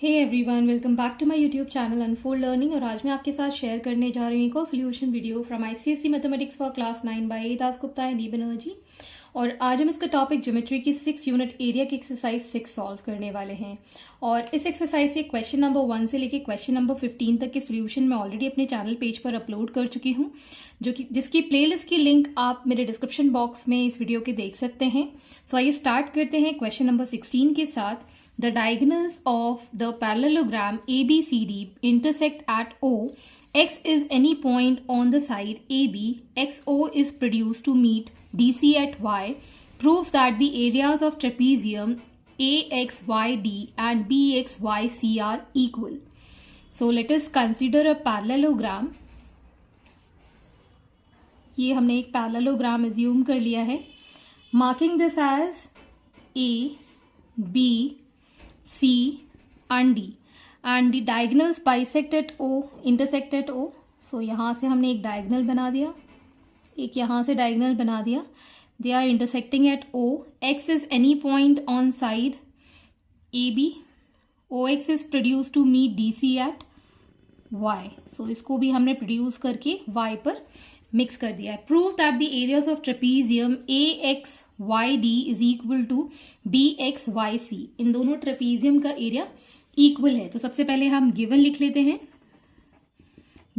Hey everyone, welcome back to my YouTube channel unfold learning. और आज मैं आपके साथ शेयर करने जा रही हूँ एक और solution video from ICSE mathematics for class 9 by A Dasgupta and E Banerjee. और आज हम इसका टॉपिक ज्योमेट्री की 6 यूनिट एरिया की एक्सरसाइज 6 सॉल्व करने वाले हैं। और इस एक्सरसाइज के क्वेश्चन नंबर 1 से लेके क्वेश्चन नंबर 15 तक के सोल्यूशन मैं ऑलरेडी अपने चैनल पेज पर अपलोड कर चुकी हूँ, जिसकी प्लेलिस्ट की लिंक आप मेरे डिस्क्रिप्शन बॉक्स में इस वीडियो के देख सकते हैं। सो आइए स्टार्ट करते हैं क्वेश्चन नंबर 16 के साथ। The diagonals of the parallelogram ABCD intersect at O. X is any point on the side AB. XO is produced to meet DC at Y. Prove that the areas of trapezium AXYD and BXYC are equal. So let us consider a parallelogram. ये हमने एक parallelogram assume कर लिया है. Marking this as A, B, C and D and the diagonals bisect at O, intersect at O. So यहाँ से हमने एक diagonal बना दिया, एक यहाँ से diagonal बना दिया. They are intersecting at O. X is any point on side AB. OX is produced to meet DC at Y. So इसको भी हमने produce करके Y पर मिक्स कर दिया है. Prove that the areas of trapezium AXYD is equal to BXYC. इन दोनों ट्रेपीजियम का एरिया इक्वल है. तो सबसे पहले हम गिवन लिख लेते हैं.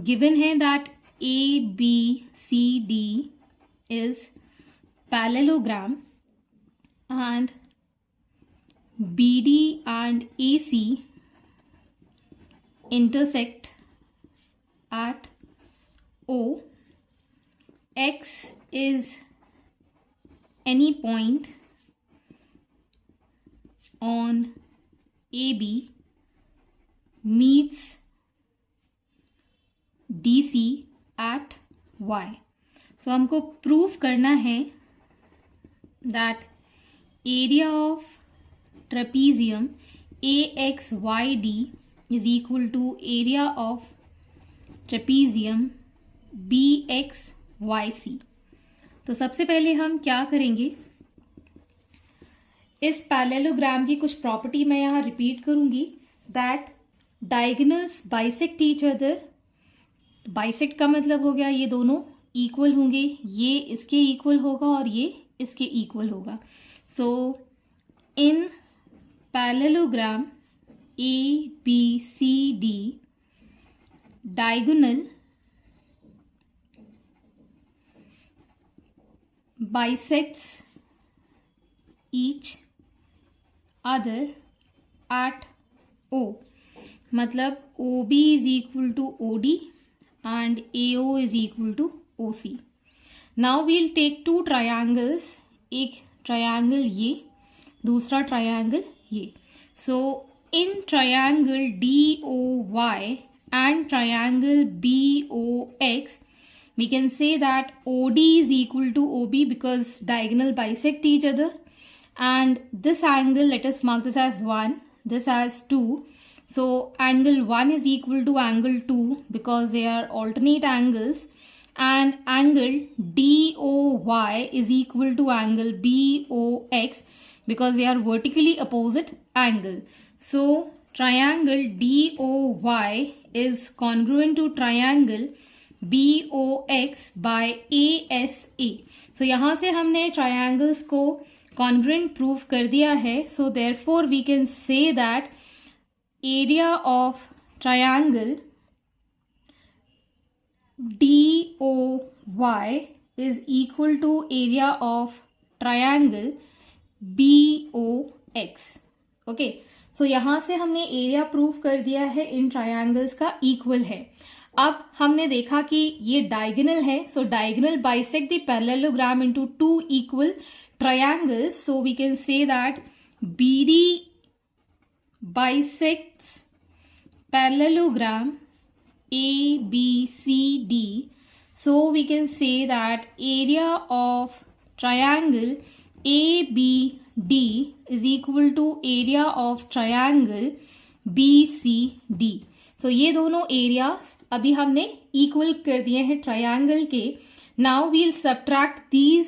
गिवन है that ABCD is parallelogram and BD and AC intersect at O. X is any point on AB meets DC at Y. So हमको प्रूफ करना है that area of trapezium AXYD is equal to area of trapezium BXYC. तो सबसे पहले हम क्या करेंगे, इस पैरेललोग्राम की कुछ प्रॉपर्टी मैं यहाँ रिपीट करूंगी. That diagonals bisect each other. Bisect का मतलब हो गया ये दोनों इक्वल होंगे, ये इसके इक्वल होगा और ये इसके इक्वल होगा. So in parallelogram ABCD diagonal bisects each other at O. मतलब OB is equal to OD and AO is equal to OC. Now we'll take two triangles. एक triangle ये, दूसरा triangle ये. So in triangle DOY and triangle BOX, we can say that OD is equal to OB because diagonal bisect each other. And this angle, let us mark this as 1, this as 2. So angle 1 is equal to angle 2 because they are alternate angles. And angle DOY is equal to angle BOX because they are vertically opposite angle. So triangle DOY is congruent to triangle BOX by ASA. So यहाँ से हमने triangles को congruent proof कर दिया है. So therefore we can say that area of triangle DOY is equal to area of triangle BOX. Okay. So यहाँ से हमने area proof कर दिया है इन triangles का equal है. अब हमने देखा कि ये डायगोनल है. So diagonal bisect the parallelogram into two equal triangles. So we can say that BD bisects parallelogram ABCD. So we can say that area of triangle ABD is equal to area of triangle BCD. So ये दोनों areas अभी हमने equal कर दिए हैं triangle के. Now we'll subtract these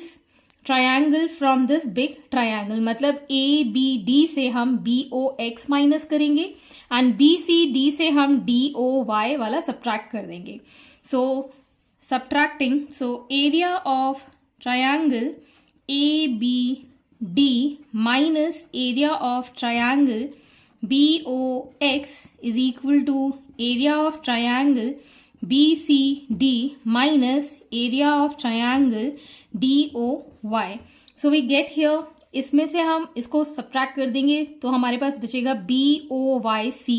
triangle from this big triangle, मतलब ABD से हम BOX माइनस करेंगे एंड BCD से हम DOY वाला सब्ट्रैक्ट कर देंगे. So subtracting, so area of triangle ABD minus area of triangle BOX is equal to area of triangle BCD minus area of triangle DOY. So we get here, इसमें से हम इसको subtract कर देंगे तो हमारे पास बचेगा BOYC.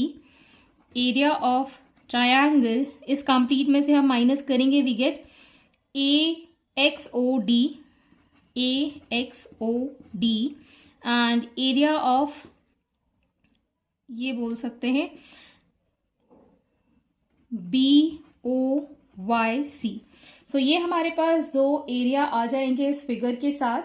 एरिया ऑफ ट्रायंगल इस कंप्लीट में से हम माइनस करेंगे, we get AXOD and area of, ये बोल सकते हैं BOYC. सो ये हमारे पास दो एरिया आ जाएंगे इस फिगर के साथ.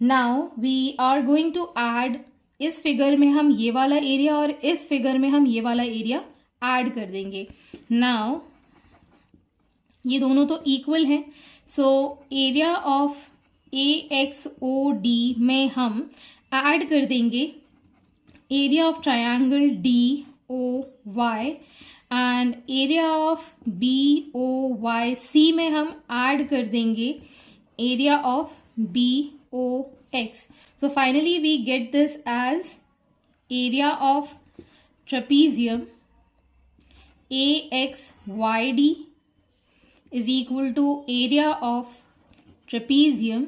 Now we are going to add, इस फिगर में हम ये वाला एरिया और इस फिगर में हम ये वाला एरिया ऐड कर देंगे. नाउ ये दोनों तो इक्वल हैं, सो एरिया ऑफ AXOD में हम ऐड कर देंगे area of triangle DOY and area of BOYC में हम ऐड कर देंगे area of BOX. So finally we get this as area of trapezium AXYD is equal to area of trapezium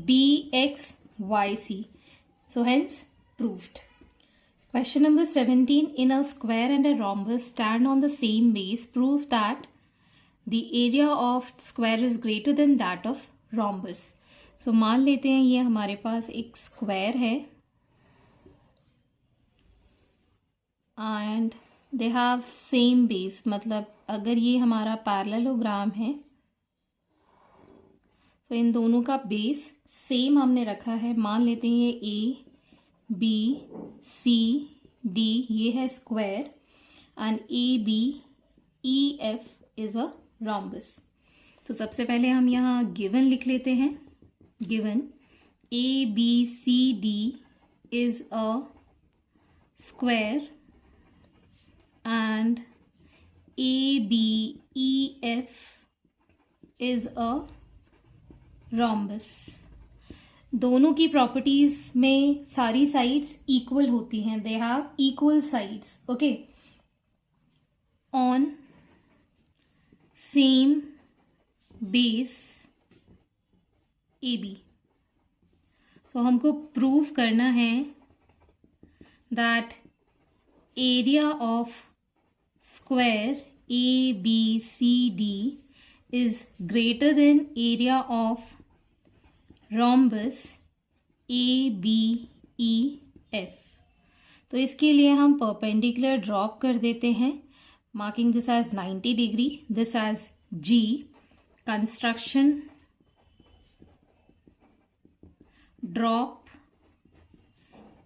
BXYC. So hence proved. Question number 17. In a square and a rhombus stand on the same base, prove that the area of square is greater than that of rhombus. So मान लेते हैं ये हमारे पास एक square है and they have same base, मतलब अगर ये हमारा पैरेललोग्राम है तो इन दोनों का बेस सेम हमने रखा है. मान लेते हैं ये ABCD ये है square and ABEF is a rhombus. तो सबसे पहले हम यहाँ गिवन लिख लेते हैं. Given ABCD is a square and ABEF is a rhombus. दोनों की प्रॉपर्टीज में सारी साइड्स इक्वल होती हैं. They have equal sides. Okay, on same base AB. तो हमको प्रूव करना है that area of square ABCD is greater than area of rhombus ABEF. तो इसके लिए हम परपेंडिकुलर ड्रॉप कर देते हैं, marking this as 90 degree, this as G. Construction drop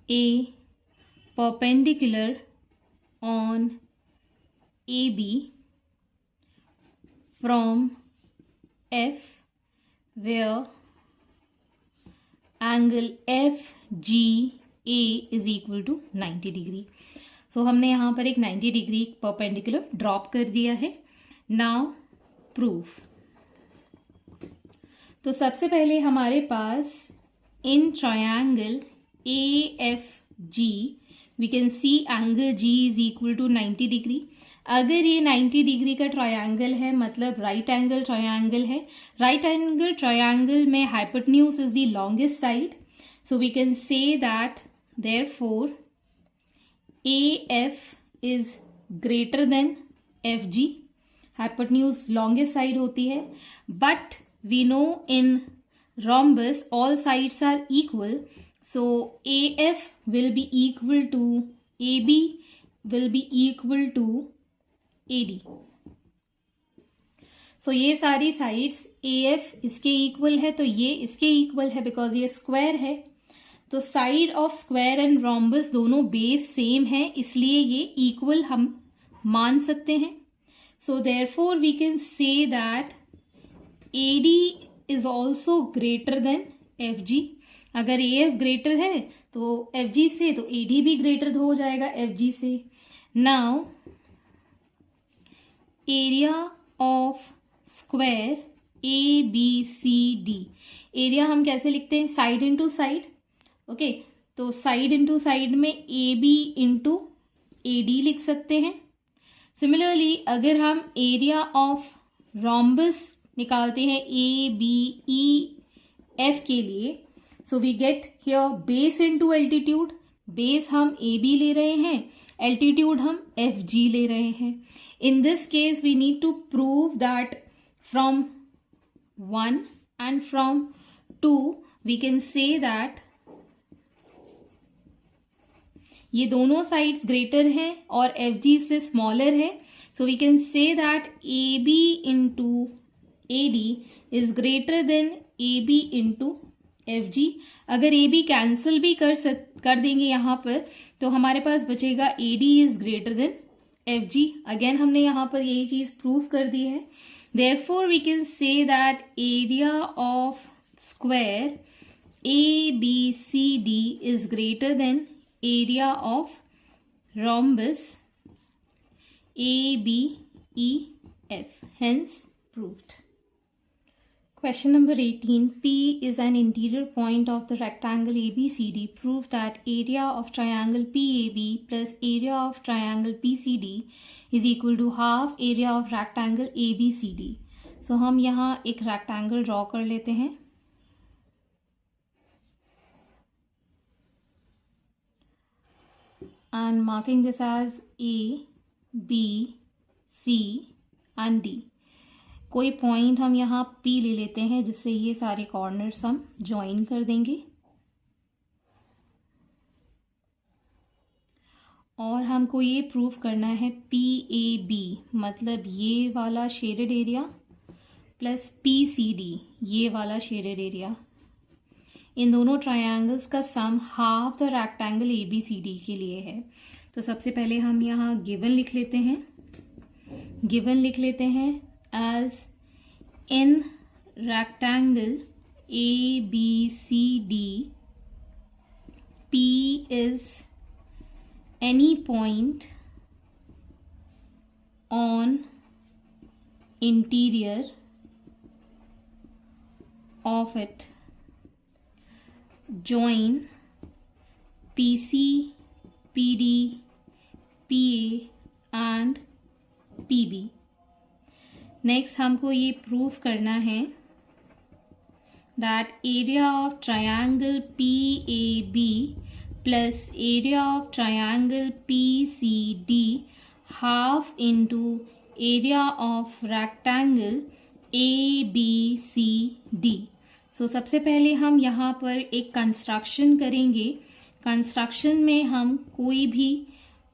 a perpendicular on AB from F where angle FGA is equal to 90 degree. So हमने यहाँ पर एक 90 डिग्री परपेंडिकुलर ड्रॉप कर दिया है. Now proof. तो सबसे पहले हमारे पास in triangle AFG we can see angle G is equal to 90 degree. अगर ये 90 डिग्री का ट्रायंगल है मतलब राइट एंगल ट्रायंगल है. राइट एंगल ट्रायंगल में hypotenuse is the longest side. So we can say that therefore AF is greater than FG. Hypotenuse longest side होती है, but we know in rhombus all sides are equal, so AF will be equal to AB will be equal to AD. so ये सारी sides AF इसके equal है तो ये इसके equal है बिकॉज ये स्क्वायर है. तो side of square and rhombus दोनों बेस सेम है, इसलिए ये इक्वल हम मान सकते हैं. so therefore we can say that AD is also greater than F G. अगर ए एफ ग्रेटर है तो एफ जी से, तो ए डी भी ग्रेटर हो जाएगा एफ जी से। Now area of square A B C D, area हम कैसे लिखते हैं, साइड इंटू साइड। ओके, तो साइड इंटू साइड में A B into A D लिख सकते हैं। सिमिलरली अगर हम एरिया ऑफ रोम्बस निकालते हैं ए बी ई एफ के लिए, so we get here base into altitude. Base हम ए बी ले रहे हैं, एल्टीट्यूड हम एफ जी ले रहे हैं। In this case we need to prove that from 1 and from 2 we can say that ये दोनों साइड्स ग्रेटर हैं और एफ जी से स्मॉलर है, so we can say that A B into A D is greater than A B into F G. अगर A B cancel भी कर देंगे यहाँ पर, तो हमारे पास बचेगा ए D is greater then F G. Again हमने यहाँ पर यही चीज प्रूव कर दी है। Therefore, we can say that area of square ABCD is greater than area of rhombus ABEF. Hence, proved. Question number 18. P is an interior point of the rectangle ABCD. Prove that area of triangle PAB plus area of triangle PCD is equal to half area of rectangle ABCD. So हम यहाँ एक rectangle draw कर लेते हैं। And marking this as A, B, C and D. कोई point हम यहाँ P ले लेते हैं, जिससे ये सारे कॉर्नर्स हम ज्वाइन कर देंगे। और हमको ये प्रूव करना है PAB, मतलब ये वाला शेडेड एरिया प्लस PCD, ये वाला शेडेड एरिया, इन दोनों ट्रायंगल्स का सम हाफ द रेक्टेंगल ABCD के लिए है। तो सबसे पहले हम यहाँ गिवन लिख लेते हैं। गिवन लिख लेते हैं as in rectangle ABCD, P is any point on interior of it. Join PC, PD, PA and PB. Next हमको ये प्रूफ करना है that area of triangle PAB plus area of triangle PCD half into area of rectangle ABCD। सो सबसे पहले हम यहाँ पर एक कंस्ट्रक्शन करेंगे। कंस्ट्रक्शन में हम कोई भी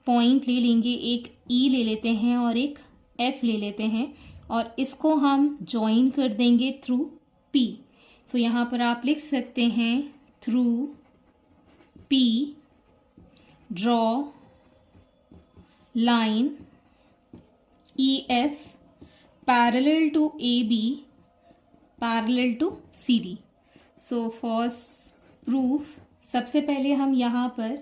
पॉइंट ले लेंगे, एक E ले लेते हैं और एक F ले लेते हैं, और इसको हम ज्वाइन कर देंगे थ्रू P। सो यहाँ पर आप लिख सकते हैं through P draw line EF parallel to AB parallel to CD। So for proof सबसे पहले हम यहाँ पर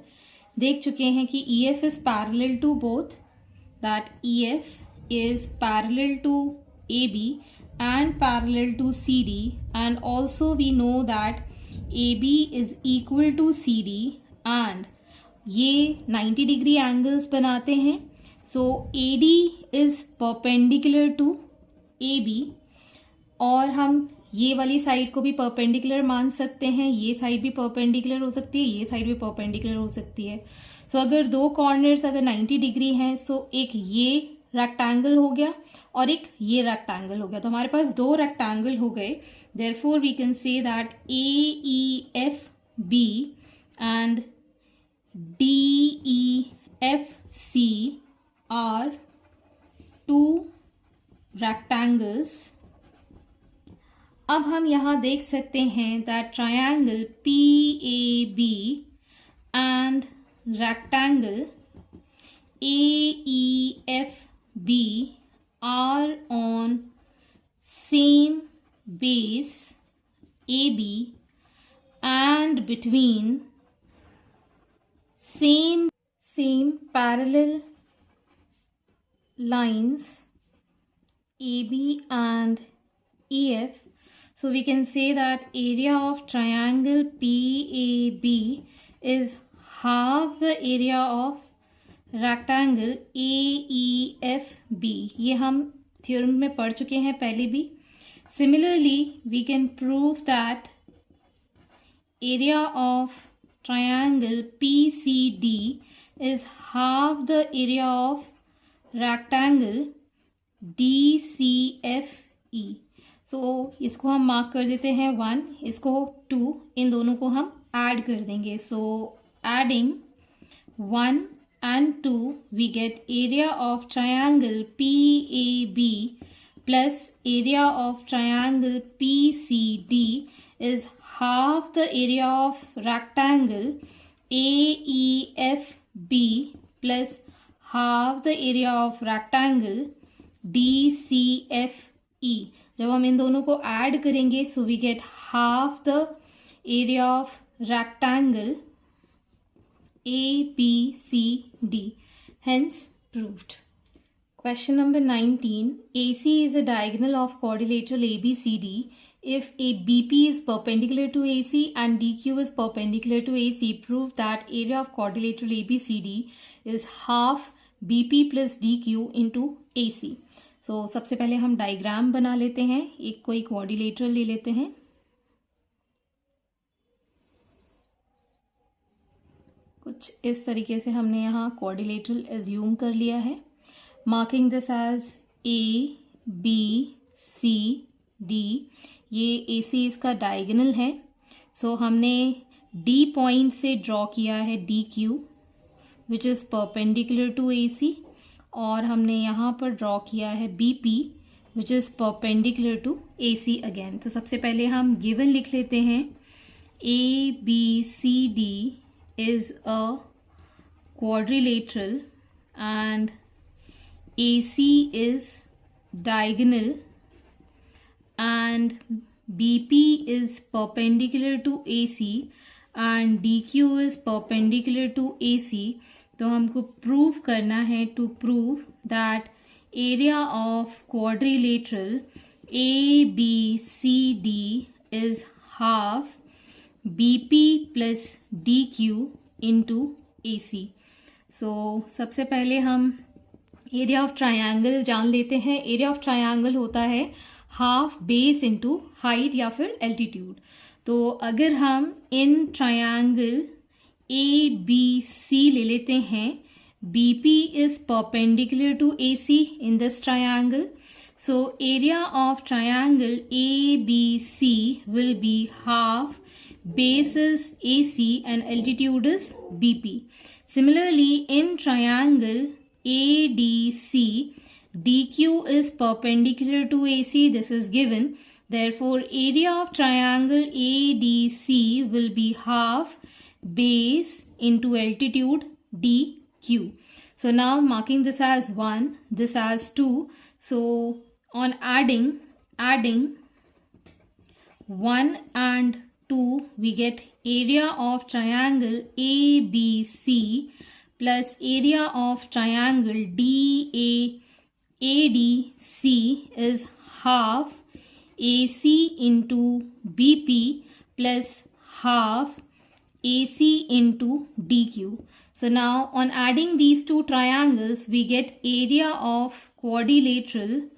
देख चुके हैं कि EF is parallel to both, that EF is parallel to AB and parallel to CD, and also we know that AB is equal to CD and ये 90 डिग्री एंगल्स बनाते हैं। सो AD is perpendicular to AB, और हम ये वाली side को भी perpendicular मान सकते हैं, ये साइड भी परपेंडिकुलर हो सकती है, ये साइड भी परपेंडिकुलर हो सकती है। सो अगर दो कॉर्नर्स अगर 90 डिग्री हैं, सो एक ये रेक्टेंगल हो गया और एक ये रेक्टेंगल हो गया, तो हमारे पास दो रेक्टेंगल हो गए। Therefore we can say that AEFB and DEFC are two rectangles. अब हम यहाँ देख सकते हैं that triangle PAB and rectangle AEFB are on same base AB, and between same parallel lines AB and EF. So we can say that area of triangle PAB is half the area of rectangle AEFB. ये हम theorem में पढ़ चुके हैं पहले भी. Similarly, we can prove that area of triangle PCD is half the area of rectangle DCFE. So इसको हम मार्क कर देते हैं 1, इसको 2, इन दोनों को हम ऐड कर देंगे. So adding 1 and 2 we get area of triangle PAB plus area of triangle PCD is half the area of rectangle AEFB plus half the area of rectangle DCFE. जब हम इन दोनों को ऐड करेंगे so we get half the area of rectangle ABCD. Hence proved. Question number 19. AC is a diagonal of quadrilateral ABCD. If a BP is perpendicular to AC and DQ is perpendicular to AC, prove that area of quadrilateral ABCD is half BP plus DQ into AC. So सबसे पहले हम diagram बना लेते हैं. एक कोई quadrilateral ले लेते हैं. कुछ इस तरीके से हमने यहाँ क्वाड्रिलेटरल एज्यूम कर लिया है. Marking this as ABCD. ये AC इसका डायगोनल है. सो हमने D पॉइंट से ड्रॉ किया है DQ which is perpendicular to AC, और हमने यहाँ पर ड्रॉ किया है BP which is perpendicular to AC again. तो सबसे पहले हम गिवन लिख लेते हैं. ABCD is a quadrilateral and AC is diagonal and BP is perpendicular to AC and DQ is perpendicular to AC. तो हमको प्रूव करना है. To prove that area of quadrilateral ABCD is half BP plus DQ into AC. So सबसे पहले हम area of triangle जान लेते हैं. एरिया ऑफ ट्रायंगल होता है हाफ बेस इंटू हाइट या फिर एल्टीट्यूड. तो अगर हम इन ट्रायंगल ABC ले लेते हैं, BP is perpendicular to AC in this triangle. So area of triangle ABC will be half base is AC and altitude is BP. Similarly, in triangle ADC, DQ is perpendicular to AC. This is given. Therefore, area of triangle ADC will be half base into altitude DQ. So now marking this as 1, this as 2. So on adding 1 and 2, we get area of triangle ABC plus area of triangle ADC is half AC into BP plus half AC into DQ. So now on adding these two triangles, we get area of quadrilateral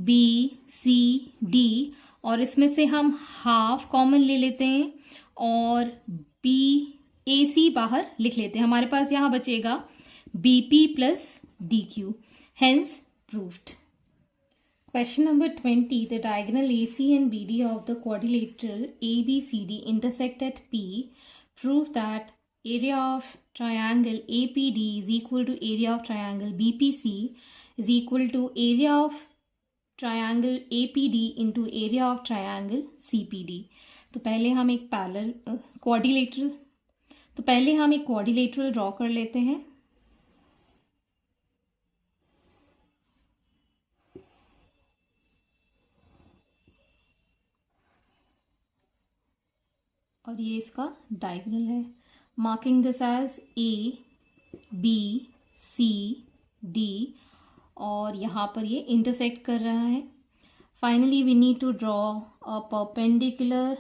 ABCD, और इसमें से हम half common ले लेते हैं और BAC बाहर लिख लेते हैं. हमारे पास यहाँ बचेगा BP plus DQ. Hence proved. Question number 20. The diagonal AC and BD of the quadrilateral ABCD intersect at P. Prove that area of triangle APD is equal to area of triangle BPC is equal to area of triangle APD into area of triangle CPD. तो पहले हम एक quadrilateral draw कर लेते हैं. और ये इसका डायगोनल है. मार्किंग दिस एज ABCD और यहाँ पर ये इंटरसेक्ट कर रहा है. Finally we need to draw a perpendicular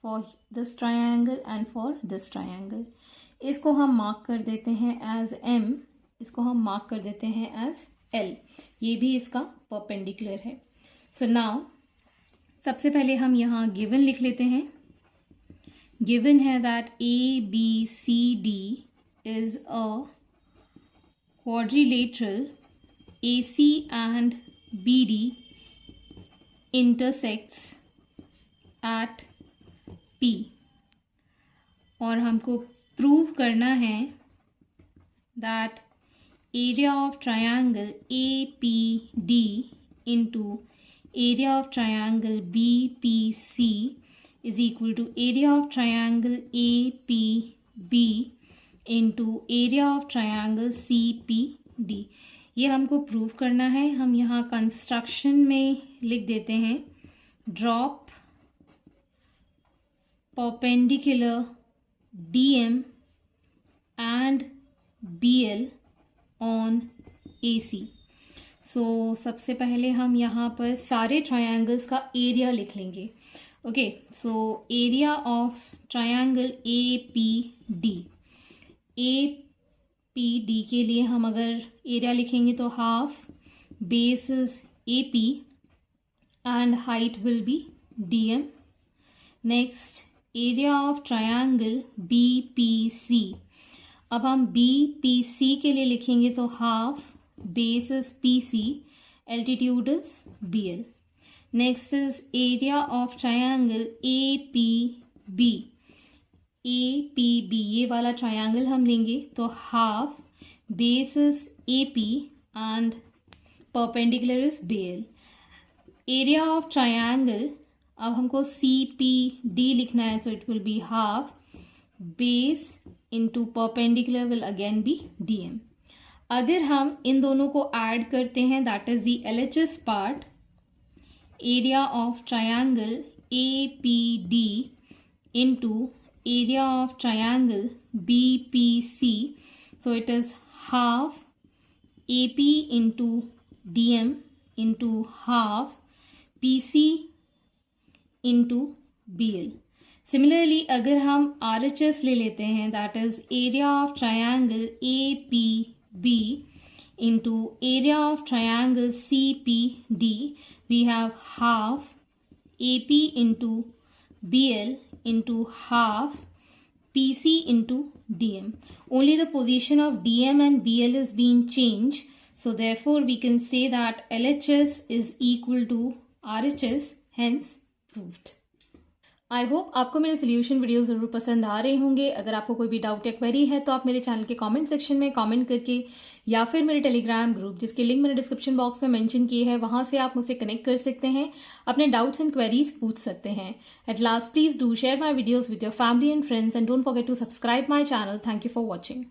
for this triangle and for this triangle. इसको हम मार्क कर देते हैं एज M, इसको हम मार्क कर देते हैं एज L. ये भी इसका परपेंडिकुलर है. सो नाउ सबसे पहले हम यहाँ गिवन लिख लेते हैं. गिवन है that ABCD is a quadrilateral. AC and BD intersects at P. और हमको प्रूव करना है that area of triangle APD into area of triangle BPC is equal to area of triangle APB into area of triangle CPD. ये हमको prove करना है. हम यहाँ कंस्ट्रक्शन में लिख देते हैं drop perpendicular DM and BL on AC. सो सबसे पहले हम यहाँ पर सारे ट्रायंगल्स का एरिया लिख लेंगे. Okay, so area of triangle APD. APD के लिए हम अगर एरिया लिखेंगे तो half base is AP and height will be DM. Next area of triangle BPC. अब हम BPC के लिए लिखेंगे तो half base is PC, altitude is BL. Next is area of triangle APB. APB ये वाला ट्रायंगल हम लेंगे तो half base is AP and perpendicular is BL. Area of triangle अब हमको CPD लिखना है, so it will be half base into perpendicular will again be DM. अगर हम इन दोनों को ऐड करते हैं that is the LHS part. area of triangle APD into area of triangle BPC. So it is half AP into DM into half PC into BL. Similarly अगर हम RHS ले लेते हैं that is area of triangle APB into area of triangle CPD, we have half AP into BL into half PC into DM. Only the position of DM and BL is being changed, so therefore we can say that LHS is equal to RHS, hence proved. I hope आपको मेरे solution video ज़रूर पसंद आ रहे होंगे. अगर आपको कोई भी डाउट या क्वेरी है तो आप मेरे चैनल के कमेंट सेक्शन में कमेंट करके या फिर मेरे टेलीग्राम ग्रुप जिसके लिंक मैंने डिस्क्रिप्शन बॉक्स में मेंशन की है वहां से आप मुझसे कनेक्ट कर सकते हैं, अपने डाउट्स एंड क्वेरीज पूछ सकते हैं. At last please do share my videos with your family and friends and don't forget to subscribe my channel. Thank you for watching.